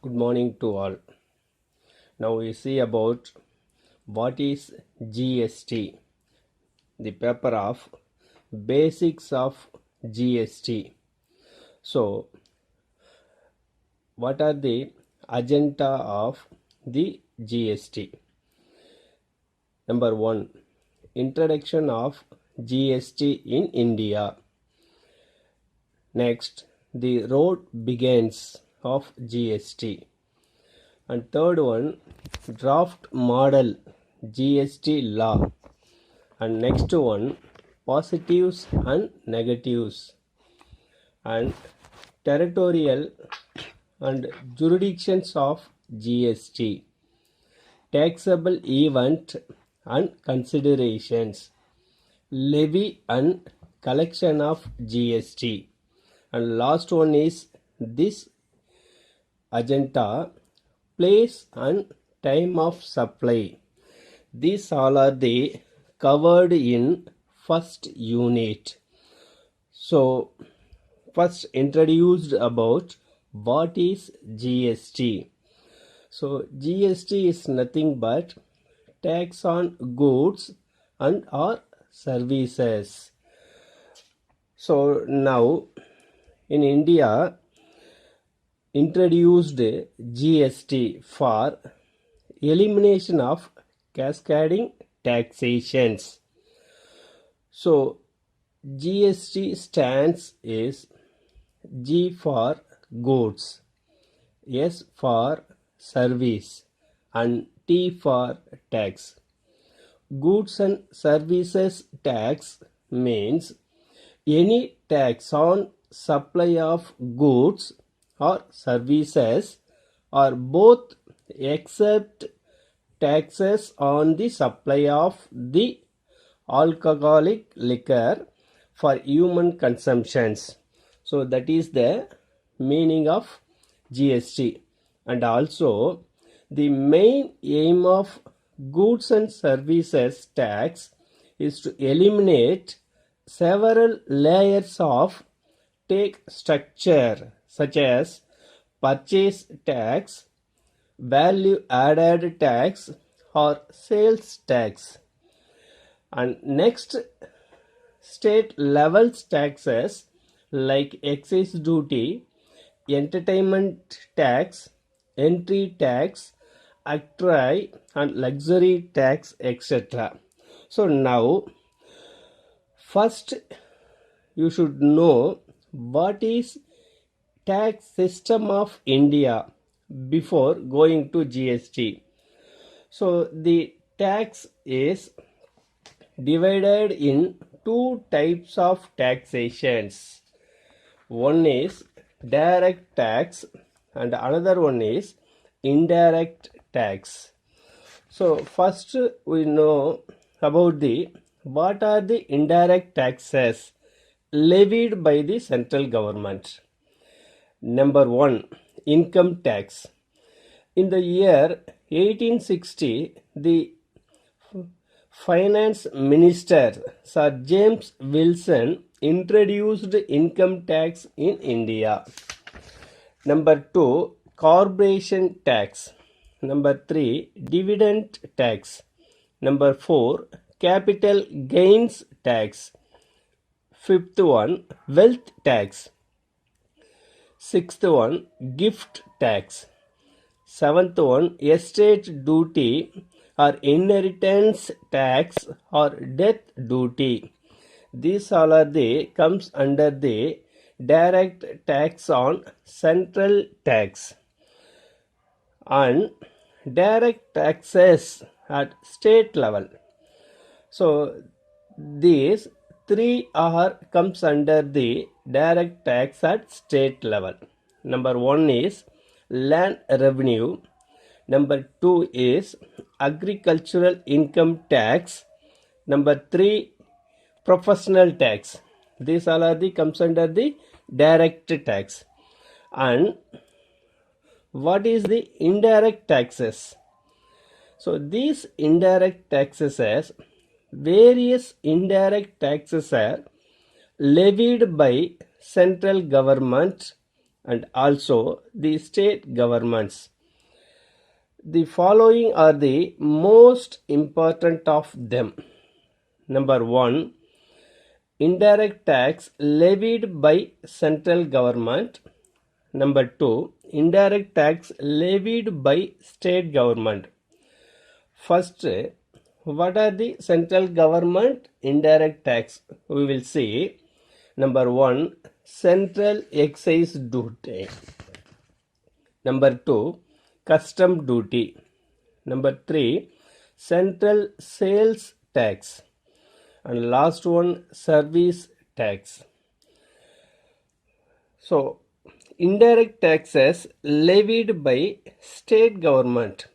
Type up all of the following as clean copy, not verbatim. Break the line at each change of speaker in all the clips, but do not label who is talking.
Good morning to all. Now we see about what is GST, the paper of basics of GST. So, what are the agenda of the GST? Number 1, introduction of GST in India. Next, the road begins of GST. And third one, draft model GST law. And next one, positives and negatives. And territorial and jurisdictions of GST. Taxable event and considerations. Levy and collection of GST. And last one is this agenda, place and time of supply. These all are the covered in first unit. So first introduced about what is GST. So GST is nothing but tax on goods and or services. So now in India introduced GST for elimination of cascading taxations. So GST stands is G for goods, S for service and T for tax. Goods and services tax means any tax on supply of goods or services or both except taxes on the supply of the alcoholic liquor for human consumptions. So that is the meaning of GST. And also the main aim of goods and services tax is to eliminate several layers of tax structure such as purchase tax, value added tax or sales tax. And next, state levels taxes like excise duty, entertainment tax, entry tax, octroi and luxury tax, etc. So now first you should know what is tax system of India before going to GST. So the tax is divided in two types of taxations. One is direct tax and another one is indirect tax. So first we know about the what are the indirect taxes levied by the central government. Number 1, income tax. In the year 1860, the Finance Minister Sir James Wilson introduced income tax in India. Number 2, corporation tax. Number 3, dividend tax. Number 4, capital gains tax. Fifth one, wealth tax. Sixth one, gift tax. Seventh one, estate duty or inheritance tax or death duty. These all are the comes under the direct tax on central tax and direct taxes at state level. So these three are comes under the direct tax at state level. Number 1 is land revenue. Number 2 is agricultural income tax. Number 3, professional tax. These all are the comes under the direct tax. And what is the indirect taxes? So these indirect taxes as various indirect taxes are levied by central government and also the state governments. The following are the most important of them. Number 1, indirect tax levied by central government. Number 2, indirect tax levied by state government. First, what are the central government indirect tax? We will see. Number 1, central excise duty. Number 2, custom duty. Number 3, central sales tax. And last one, service tax. So, indirect taxes levied by state government.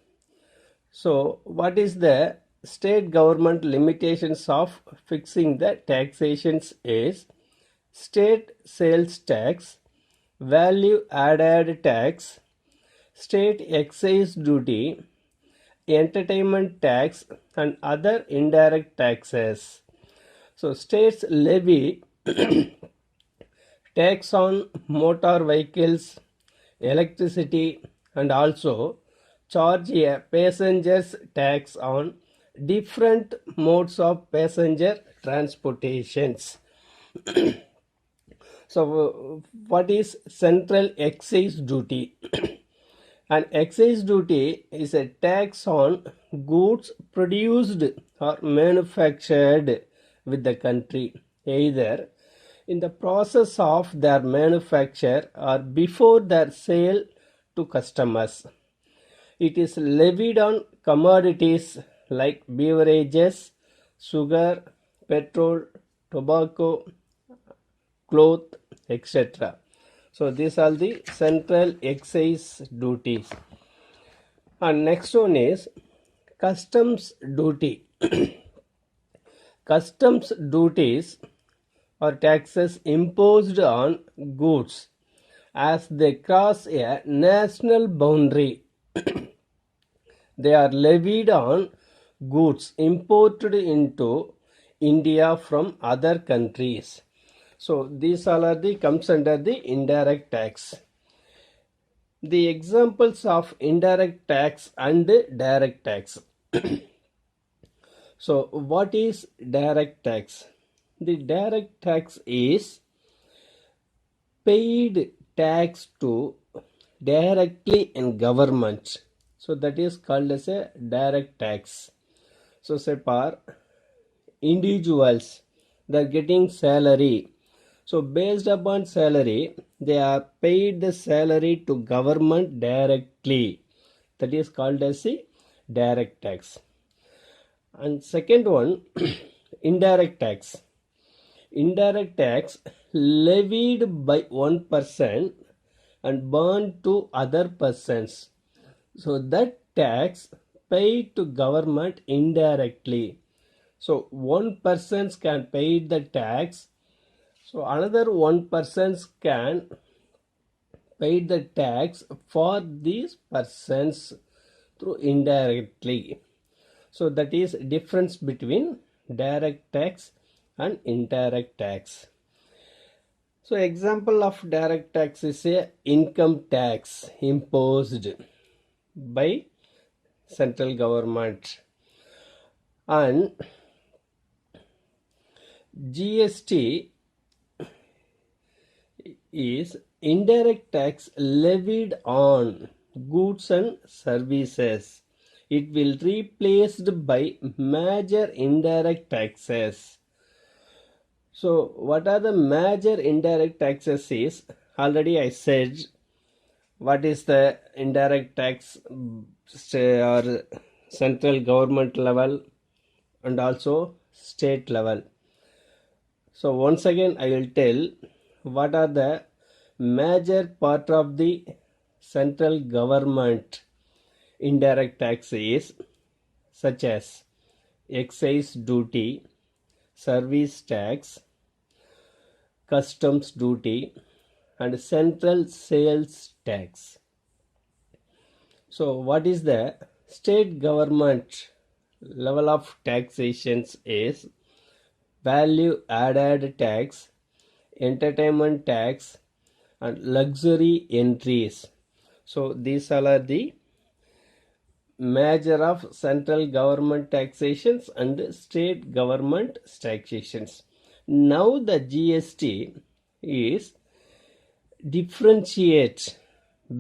So, what is the state government limitations of fixing the taxations is state sales tax, value added tax, state excise duty, entertainment tax, and other indirect taxes. So, states levy tax on motor vehicles, electricity, and also charge a passenger's tax on different modes of passenger transportations. So, what is central excise duty? An excise duty is a tax on goods produced or manufactured with the country, either in the process of their manufacture or before their sale to customers. It is levied on commodities like beverages, sugar, petrol, tobacco, cloth, etc. So these are the central excise duties. And next one is customs duty. Customs duties are taxes imposed on goods as they cross a national boundary. They are levied on goods imported into India from other countries. So these all are the comes under the indirect tax. The examples of indirect tax and direct tax. So what is direct tax? The direct tax is paid tax to directly in government. So that is called as a direct tax. So say for individuals, they are getting salary. So based upon salary, they are paid the salary to government directly. That is called as a direct tax. And second one, indirect tax. Indirect tax levied by one person and burned to other persons. So that tax paid to government indirectly. So one person can pay the tax. So another one person can pay the tax for these persons through indirectly. So that is difference between direct tax and indirect tax. So example of direct tax is a income tax imposed by central government, and GST is indirect tax levied on goods and services. It will replaced by major indirect taxes. So what are the major indirect taxes is already I said. What is the indirect tax or central government level and also state level. So once again I will tell what are the major part of the central government indirect tax is, such as excise duty, service tax, customs duty, and central sales tax. So what is the state government level of taxations is value added tax, entertainment tax, and luxury entries. So these all are the major of central government taxations and state government taxations. Now the GST is differentiate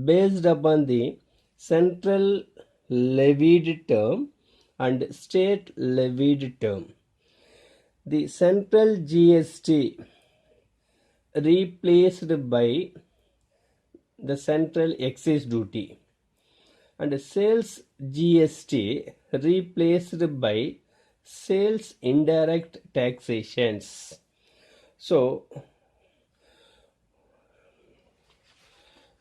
based upon the central levied term and state levied term. The central GST replaced by the central excise duty, and sales GST replaced by sales indirect taxations. So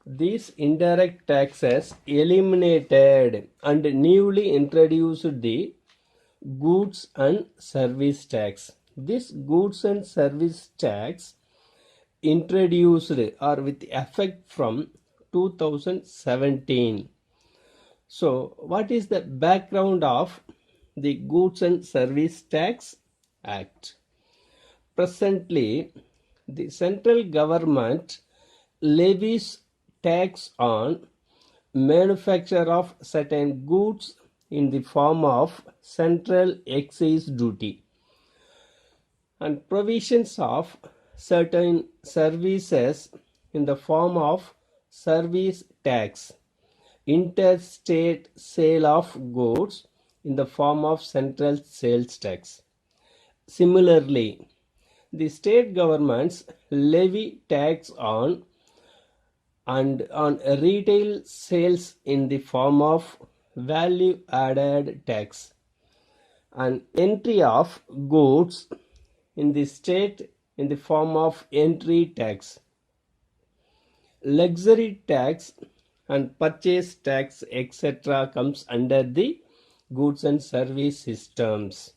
these indirect taxes eliminated and newly introduced the goods and service tax. This goods and service tax introduced or with effect from 2017. So what is the background of the Goods and Service Tax Act? Presently, the central government levies tax on manufacture of certain goods in the form of central excise duty, and provisions of certain services in the form of service tax, interstate sale of goods in the form of central sales tax. Similarly, the state governments levy tax on retail sales in the form of value added tax, and entry of goods in the state in the form of entry tax, luxury tax and purchase tax, etc. comes under the goods and service systems.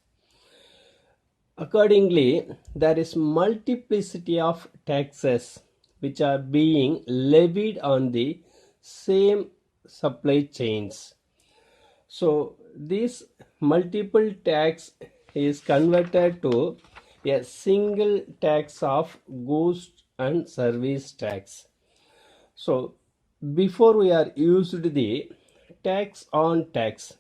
Accordingly, there is multiplicity of taxes which are being levied on the same supply chains. So this multiple tax is converted to a single tax of goods and service tax. So before we are used the tax on tax.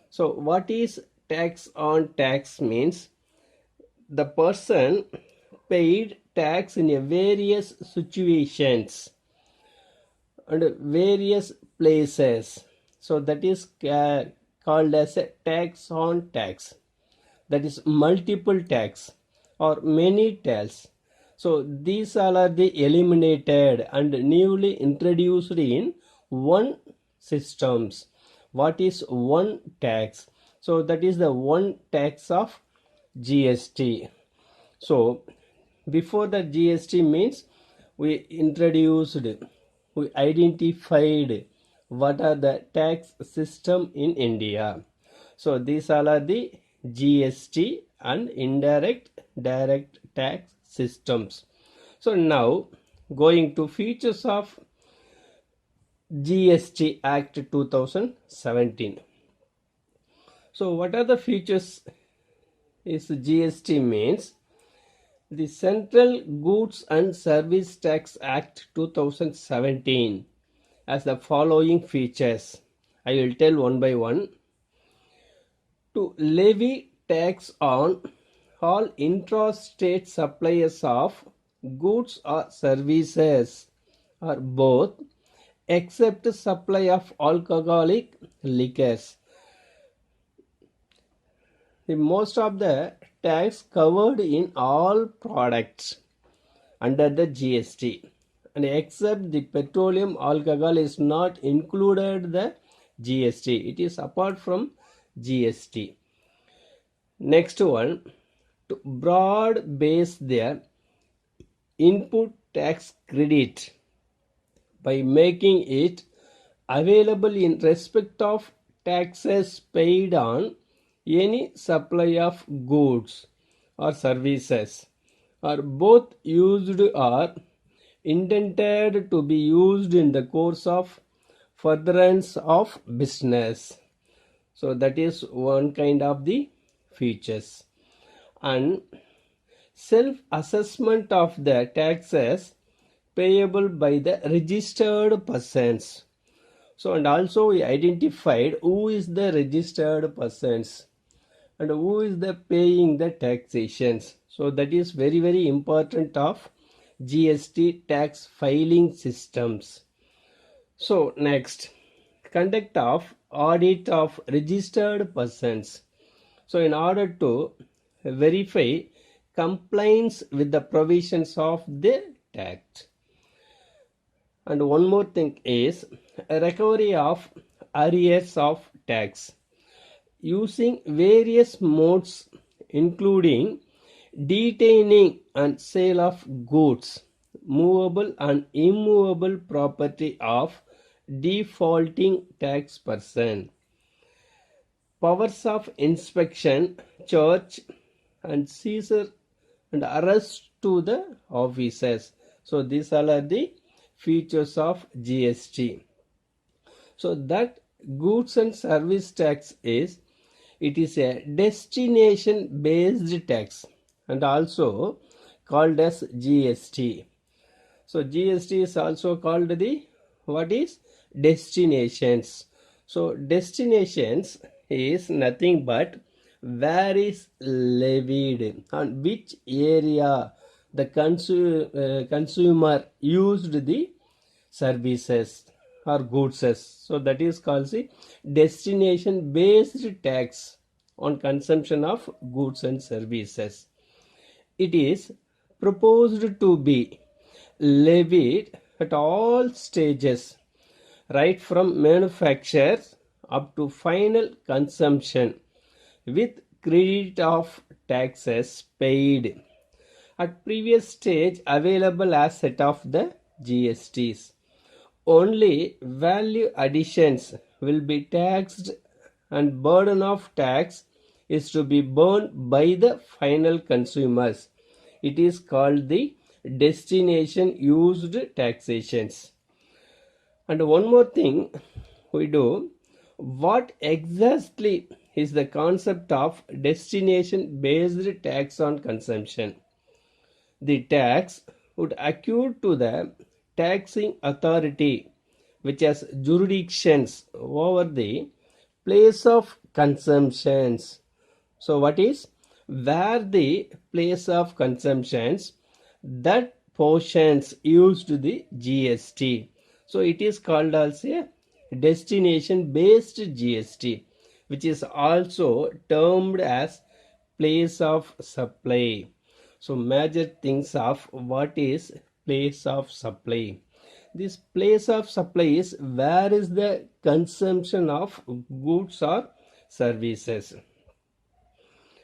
So what is tax on tax means? The person paid tax in a various situations and various places. So that is called as a tax on tax. That is multiple tax or many tax. So these all are the eliminated and newly introduced in one systems. What is one tax? So that is the one tax of GST. So before the GST means we identified what are the tax system in India. So these all are the GST and indirect direct tax systems. So now going to features of GST Act 2017. So what are the features is GST means? The Central Goods and Service Tax Act 2017 has the following features. I will tell one by one. To levy tax on all intrastate suppliers of goods or services or both, except supply of alcoholic liquors. The most of the tax covered in all products under the GST, and except the petroleum alcohol is not included the GST. It is apart from GST. Next one, to broad base their input tax credit by making it available in respect of taxes paid on any supply of goods or services, are both used or intended to be used in the course of furtherance of business. So that is one kind of the features. And self-assessment of the taxes payable by the registered persons. So and also we identified who is the registered persons and who is the paying the taxations. So that is very important of GST tax filing systems. So next, conduct of audit of registered persons. So in order to verify compliance with the provisions of the tax. And one more thing is recovery of arrears of tax using various modes including detaining and sale of goods, movable and immovable property of defaulting tax person, powers of inspection, search and seizure and arrest to the officers. So these all are the features of GST. So that goods and service tax is, it is a destination based tax and also called as GST. So GST is also called the what is destinations. So destinations is nothing but where is levied, on which area the consumer used the services or goods. So that is called the destination based tax on consumption of goods and services. It is proposed to be levied at all stages, right from manufacture up to final consumption, with credit of taxes paid at previous stage available as set of the GSTs. Only value additions will be taxed and burden of tax is to be borne by the final consumers. It is called the destination used taxations. And one more thing we do, what exactly is the concept of destination based tax on consumption? The tax would accrue to the taxing authority which has jurisdictions over the place of consumptions. So what is where the place of consumptions, that portions used the GST. So it is called as a destination based GST, which is also termed as place of supply. So major things of what is place of supply. This place of supply is where is the consumption of goods or services.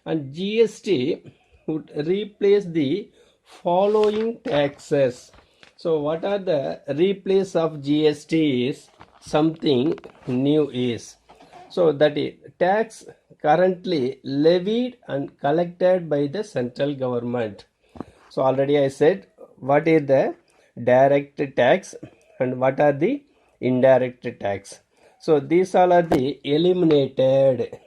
And GST would replace the following taxes. So what are the replace of GST is something new is. So that is tax currently levied and collected by the central government. So already I said what is the direct tax and what are the indirect tax. So these all are the eliminated.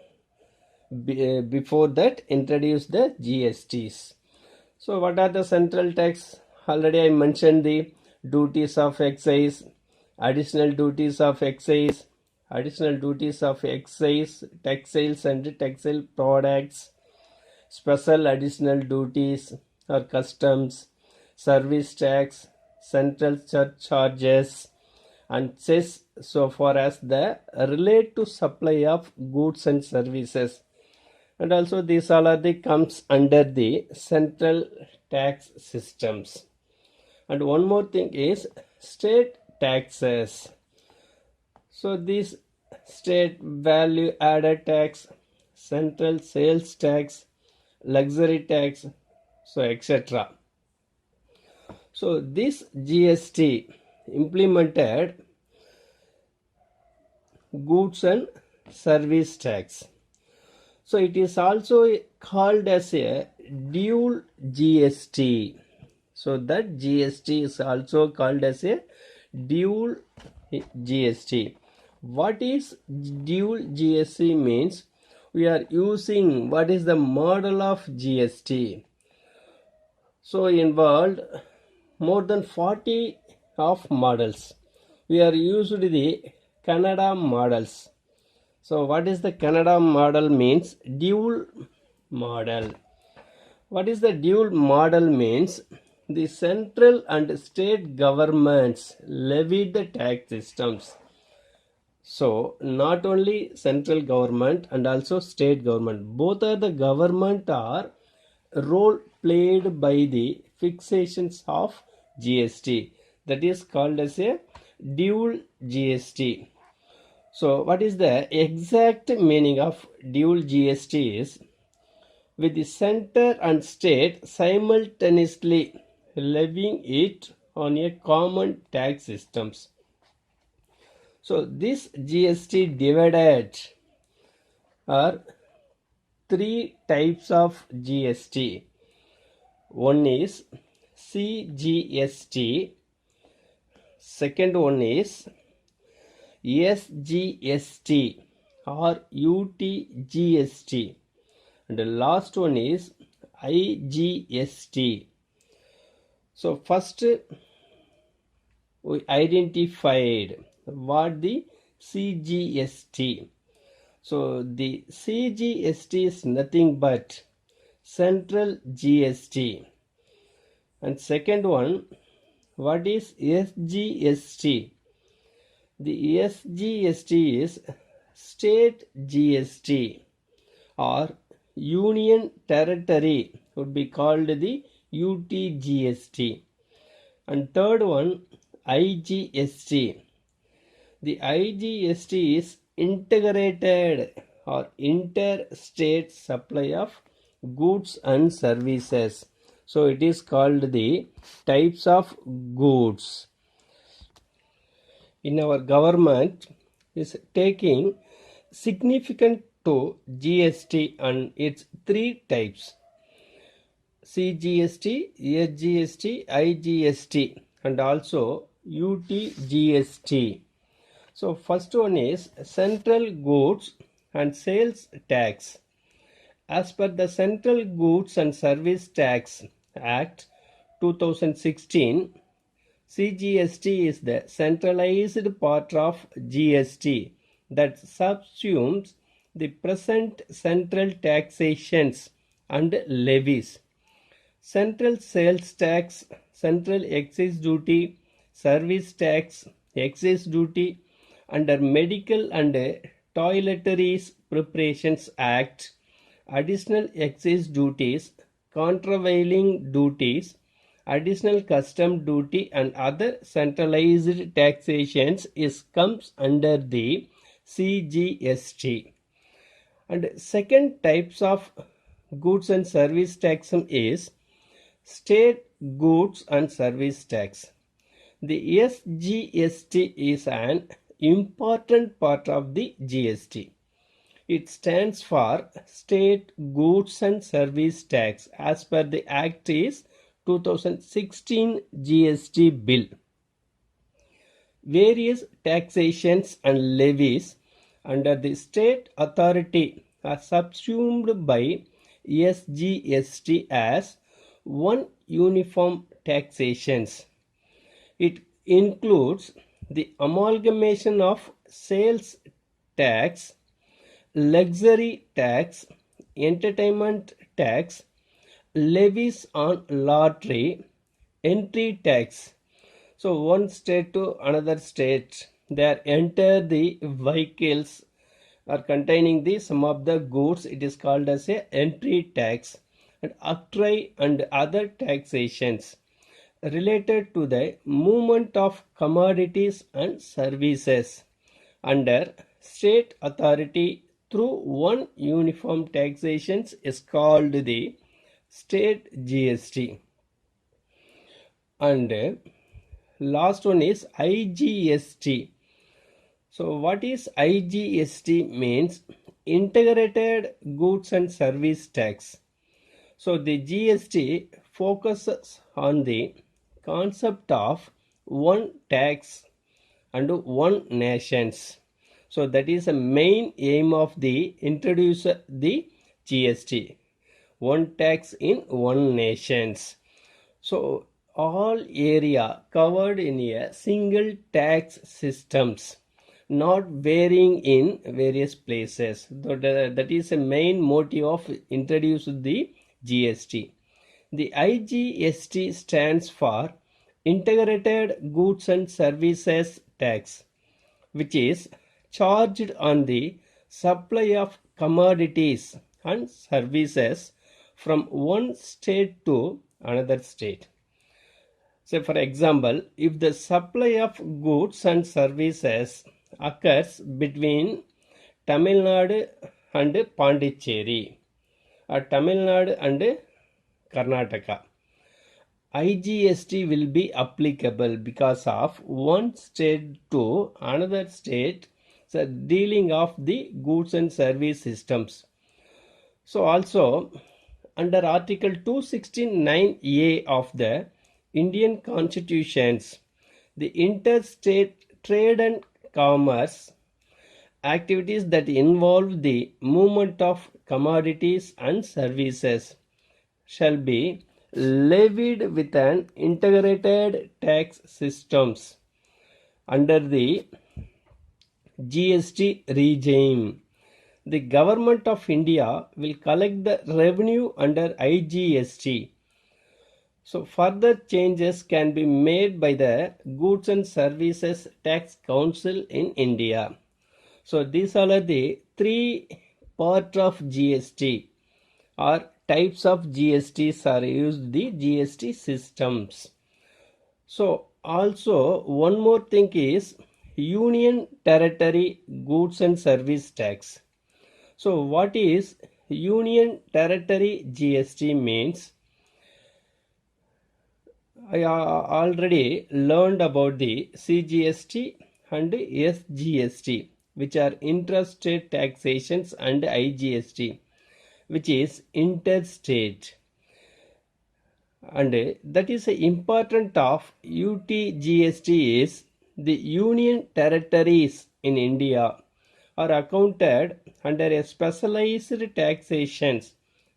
Before that introduce the GSTs. So what are the central tax? Already I mentioned the duties of excise, additional duties of excise, textiles and textile products, special additional duties or customs, service tax, central charges and cess so far as the relate to supply of goods and services. And also these all are the comes under the central tax systems. And one more thing is state taxes. So this state value added tax, central sales tax, luxury tax, so etc. So this GST implemented goods and service tax. So it is also called as a dual GST. So that GST is also called as a dual GST. What is dual GST means? We are using what is the model of GST. So involved more than 40 of models. We are used the Canada models. So what is the Canada model means? Dual model. What is the dual model means? The central and state governments levied the tax systems. So not only central government and also state government, both are the government are role played by the fixations of GST. That is called as a dual GST. So what is the exact meaning of dual GST is with the center and state simultaneously levying it on a common tax systems. So this GST divided are three types of GST. One is CGST, second one is SGST or UTGST, and the last one is IGST. So first we identified what the CGST. So the CGST is nothing but central GST. And second one, what is SGST? The SGST is state GST or union territory would be called the UTGST. And third one, IGST. The IGST is integrated or interstate supply of goods and services. So it is called the types of goods. In our government is taking significant to GST and its three types: CGST, SGST, IGST, and also UTGST. So first one is Central Goods and Sales Tax. As per the Central Goods and Service Tax Act 2016, CGST is the centralized part of GST that subsumes the present central taxations and levies. Central sales tax, central excise duty, service tax, excise duty under Medical and Toiletries Preparations Act, additional excise duties, countervailing duties, additional custom duty and other centralized taxations comes under the CGST. And second types of goods and service tax is state goods and service tax. The SGST is an important part of the GST. It stands for State Goods and Service Tax as per the Act is 2016 GST Bill. Various taxations and levies under the state authority are subsumed by SGST as one uniform taxations. It includes the amalgamation of sales tax, luxury tax, entertainment tax, levies on lottery, entry tax. So one state to another state, they enter the vehicles are containing the some of the goods. It is called as a entry tax, and octroi and other taxations related to the movement of commodities and services under state authority through one uniform taxation is called the state GST. And last one is IGST. So what is IGST means? Integrated Goods and Service Tax. So the GST focuses on the concept of one tax and one nations. So that is the main aim of the introduce the GST, one tax in one nations. So all area covered in a single tax systems, not varying in various places. That is a main motive of introduce the GST. The IGST stands for Integrated Goods and Services Tax, which is charged on the supply of commodities and services from one state to another state. So, for example, if the supply of goods and services occurs between Tamil Nadu and Pondicherry, or Tamil Nadu and Karnataka, IGST will be applicable because of one state to another state, so dealing of the goods and service systems. So also under Article 269A of the Indian Constitutions, the interstate trade and commerce activities that involve the movement of commodities and services shall be levied with an integrated tax systems under the GST regime. The government of India will collect the revenue under IGST. So further changes can be made by the Goods and Services Tax Council in India. So these are the three parts of GST, or types of GSTs are used, the GST systems. So also one more thing is Union Territory Goods and Service Tax. So what is Union Territory GST means? I already learned about the CGST and SGST, which are interstate taxations, and IGST, which is interstate. And that is important of UTGST is the union territories in India are accounted under a specialized taxations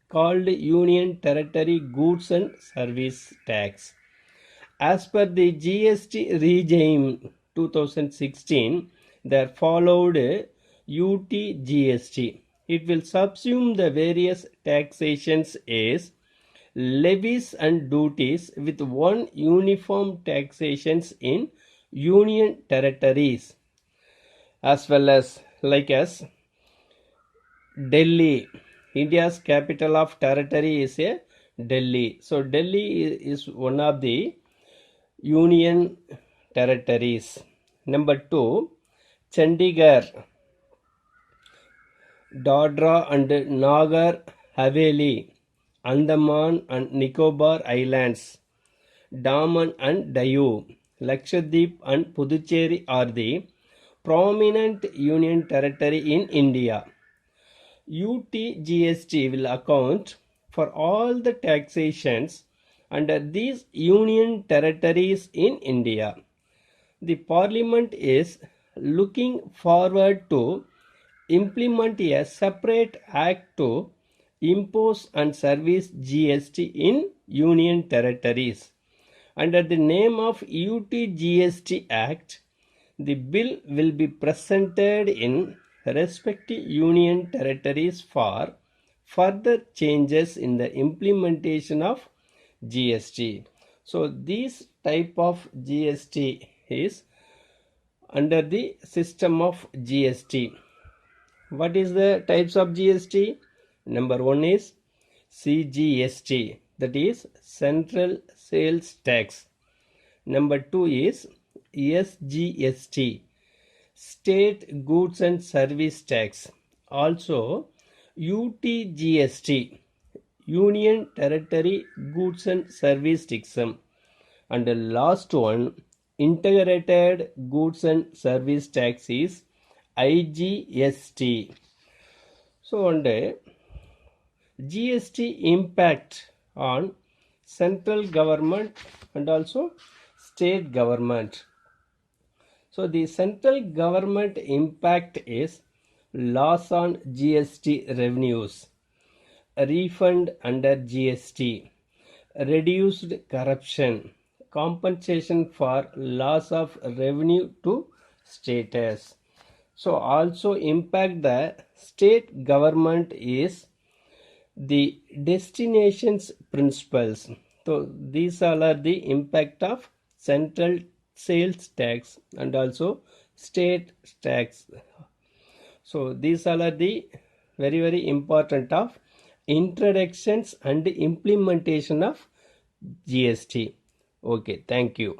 called Union Territory Goods and Service Tax. As per the GST regime 2016, there followed UTGST. It will subsume the various taxations as levies and duties with one uniform taxations in union territories, as well as like as Delhi. India's capital of territory is a Delhi. So Delhi is one of the union territories. Number 2, Chandigarh, Dadra and Nagar Haveli, Andaman and Nicobar Islands, Daman and Diu, Lakshadweep and Puducherry are the prominent union territory in India. UTGST will account for all the taxations under these union territories in India. The Parliament is looking forward to implement a separate act to impose and service GST in union territories. Under the name of UTGST Act, the bill will be presented in respective union territories for further changes in the implementation of GST. So this type of GST is under the system of GST. What is the types of GST? Number 1 is CGST, that is Central Sales Tax. Number 2 is SGST, State Goods and Service Tax. Also UTGST, Union Territory Goods and Service Tax. And the last one, Integrated Goods and Service Tax, is IGST. So on the GST impact on central government and also state government. So the central government impact is loss on GST revenues, refund under GST, reduced corruption, compensation for loss of revenue to status. So also impact the state government is the destinations principles. So these all are the impact of central sales tax and also state tax. So these all are the very important of introductions and implementation of GST. Okay, thank you.